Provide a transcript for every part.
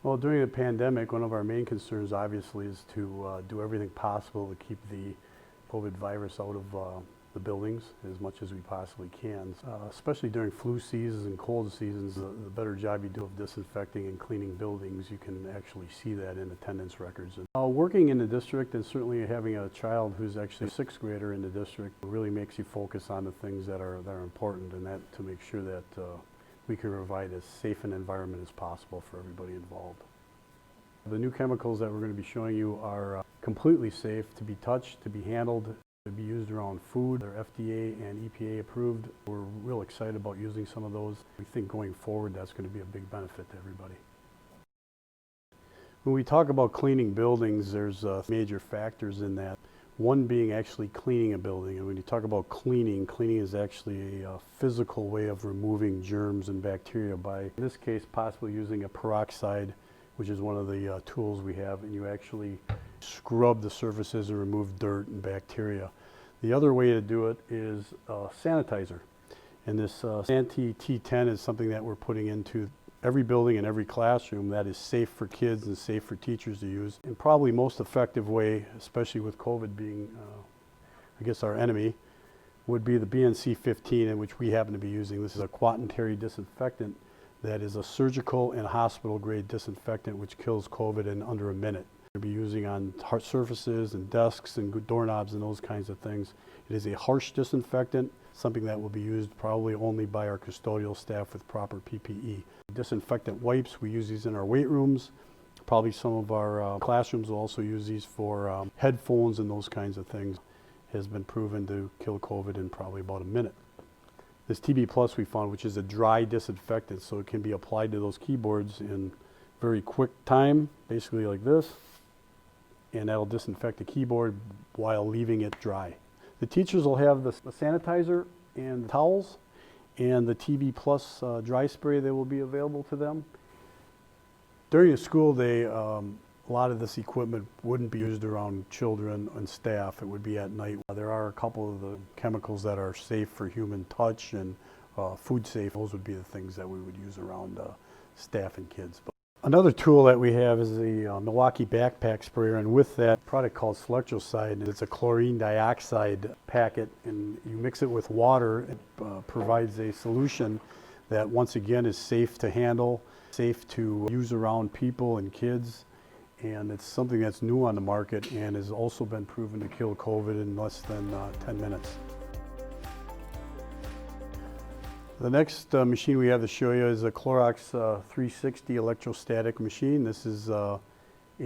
Well, during the pandemic, one of our main concerns obviously is to do everything possible to keep the COVID virus out of the buildings as much as we possibly can. Especially during flu seasons and cold seasons, the better job you do of disinfecting and cleaning buildings, you can actually see that in attendance records. Working in the district, and certainly having a child who's actually a sixth grader in the district, really makes you focus on the things that are important, and that to make sure that we can provide as safe an environment as possible for everybody involved. The new chemicals that we're going to be showing you are completely safe to be touched, to be handled, to be used around food. They're FDA and EPA approved. We're real excited about using some of those. We think going forward that's going to be a big benefit to everybody. When we talk about cleaning buildings, there's major factors in that. One being actually cleaning a building. And when you talk about cleaning, cleaning is actually a physical way of removing germs and bacteria by, in this case, possibly using a peroxide, which is one of the tools we have, and you actually scrub the surfaces and remove dirt and bacteria. The other way to do it is sanitizer. And this Santi T10 is something that we're putting into every building and every classroom that is safe for kids and safe for teachers to use. And probably most effective way, especially with COVID being, I guess, our enemy, would be the BNC 15, in which we happen to be using. This is a quaternary disinfectant that is a surgical and hospital grade disinfectant which kills COVID in under a minute. We'll be using on hard surfaces and desks and doorknobs and those kinds of things. It is a harsh disinfectant, something that will be used probably only by our custodial staff with proper PPE. Disinfectant wipes, we use these in our weight rooms. Probably some of our classrooms will also use these for headphones and those kinds of things. It has been proven to kill COVID in probably about a minute. This TB Plus we found, which is a dry disinfectant, so it can be applied to those keyboards in very quick time, basically like this, and that'll disinfect the keyboard while leaving it dry. The teachers will have the sanitizer and the towels and the TB Plus dry spray that will be available to them. During the school day, a lot of this equipment wouldn't be used around children and staff. It would be at night. There are a couple of the chemicals that are safe for human touch and food safe. Those would be the things that we would use around staff and kids. But another tool that we have is the Milwaukee backpack sprayer, and with that product called Electrostatic, it's a chlorine dioxide packet, and you mix it with water. It provides a solution that once again is safe to handle, safe to use around people and kids. And it's something that's new on the market and has also been proven to kill COVID in less than 10 minutes. The next machine we have to show you is a Clorox 360 electrostatic machine. This is a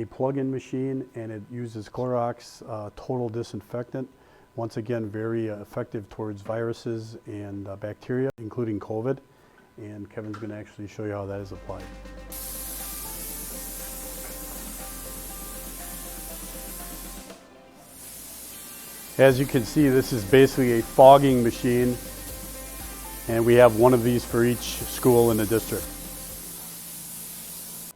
plug-in machine, and it uses Clorox total disinfectant. Once again, very effective towards viruses and bacteria, including COVID. And Kevin's going to actually show you how that is applied. As you can see, this is basically a fogging machine, and we have one of these for each school in the district.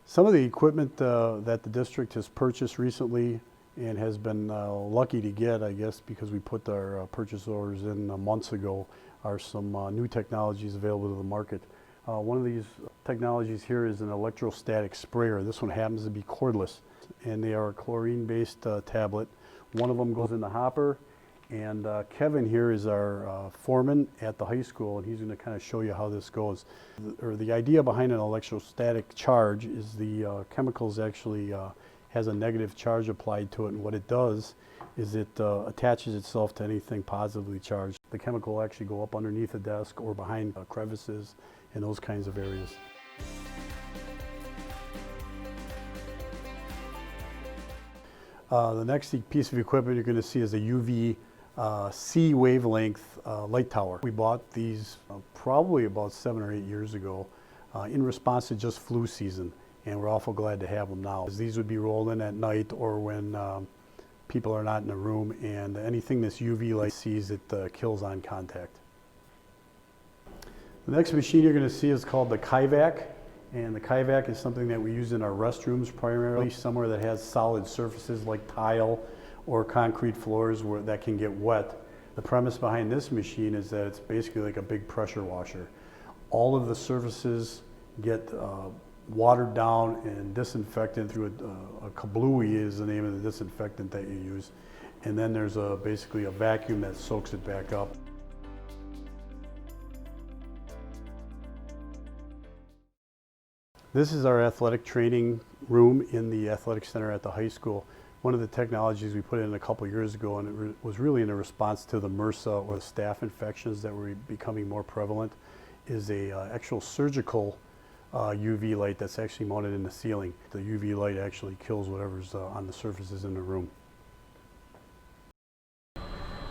Some of the equipment that the district has purchased recently and has been lucky to get, I guess, because we put our purchase orders in months ago, are some new technologies available to the market. One of these technologies here is an electrostatic sprayer. This one happens to be cordless, and they are a chlorine-based tablet. One of them goes in the hopper. And Kevin here is our foreman at the high school, and he's going to kind of show you how this goes. The idea behind an electrostatic charge is the chemicals actually has a negative charge applied to it, and what it does is it attaches itself to anything positively charged. The chemical will actually go up underneath a desk or behind crevices and those kinds of areas. The next piece of equipment you're going to see is a UV C wavelength light tower. We bought these probably about 7 or 8 years ago in response to just flu season, and we're awful glad to have them now. These would be rolled in at night or when people are not in the room, and anything this UV light sees, it kills on contact. The next machine you're going to see is called the Kaivac, and the Kaivac is something that we use in our restrooms primarily, somewhere that has solid surfaces like tile or concrete floors that can get wet. The premise behind this machine is that it's basically like a big pressure washer. All of the surfaces get watered down and disinfected through a kablooey is the name of the disinfectant that you use. And then there's basically a vacuum that soaks it back up. This is our athletic training room in the athletic center at the high school. One of the technologies we put in a couple years ago, and it was really in a response to the MRSA or the staph infections that were becoming more prevalent, is a actual surgical UV light that's actually mounted in the ceiling. The UV light actually kills whatever's on the surfaces in the room.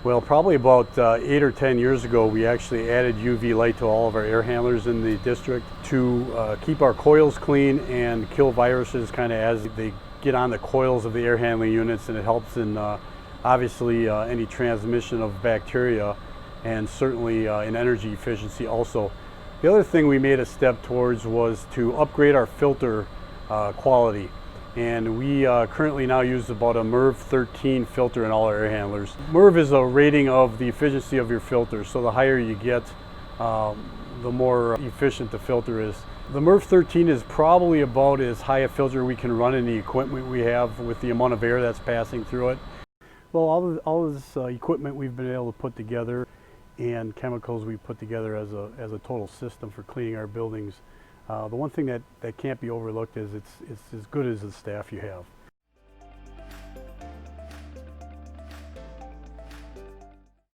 Well, probably about 8 or 10 years ago, we actually added UV light to all of our air handlers in the district to keep our coils clean and kill viruses kind of as they get on the coils of the air handling units, and it helps in obviously any transmission of bacteria and certainly in energy efficiency also. The other thing we made a step towards was to upgrade our filter quality. And we currently now use about a MERV 13 filter in all our air handlers. MERV is a rating of the efficiency of your filter, so the higher you get, the more efficient the filter is. The MERV 13 is probably about as high a filter we can run in the equipment we have with the amount of air that's passing through it. Well, all this equipment we've been able to put together and chemicals we put together as a total system for cleaning our buildings. The one thing that can't be overlooked is it's as good as the staff you have.